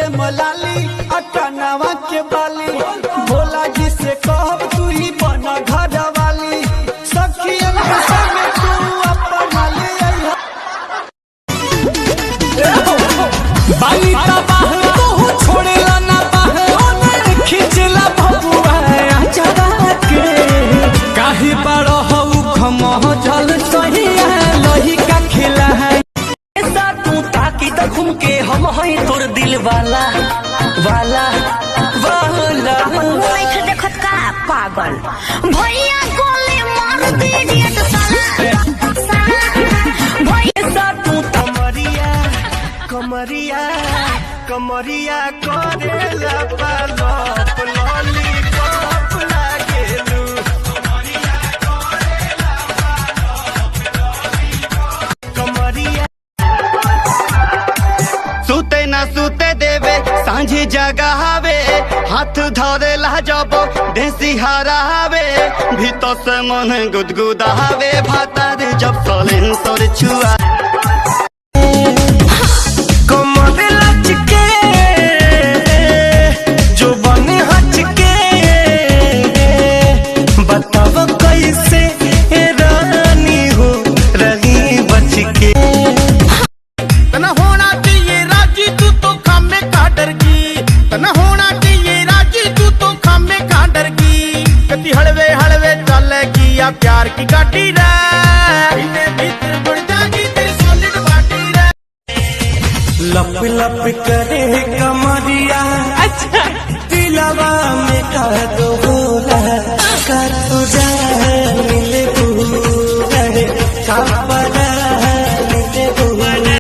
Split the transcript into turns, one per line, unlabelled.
उठे मलाली अटनावा के बाली भोला जी से कहब तू ही बना घर वाली सखियन के संग तू अपना ले आइहा बाली तबाह तू छोड़ेला ना बाह ओनर खिचला भगुआ चढ़ा के काहे बड़ हऊ खमह जल सही है लही का खिला है ऐसा तू ताकी त घूम के हम है तोर दिल वाला वाला वाला
बैठ देखत का पागल भैया गोली मार दे डियट साला साला
भैया तू कमरिया कमरिया कमरिया करेला पालप लॉलीपॉप लागेलू कमरिया करेला पालप लॉलीपॉप कमरिया सुते ना सुते देवे सांझी जगावे हाथ धरेला जब देसी हरावे भीतर से मन गुदगुदावे भातार जब सलेन तोर छुआ कमर लचके जो बने हचके बताव कैसे रानी हो रही बच के
तना होना चाहिए राजी तू तो खामे का डर की तना होना चाहिए राजी तू तो खामे का डर की कति हलवे हलवे चलेगी या प्यार की गाड़ी रे इन्हें भीतर बढ़ जाएगी तेरी सॉलिड बॉडी रे
लप लप करे कमरिया अच्छा दिलवा में कह दो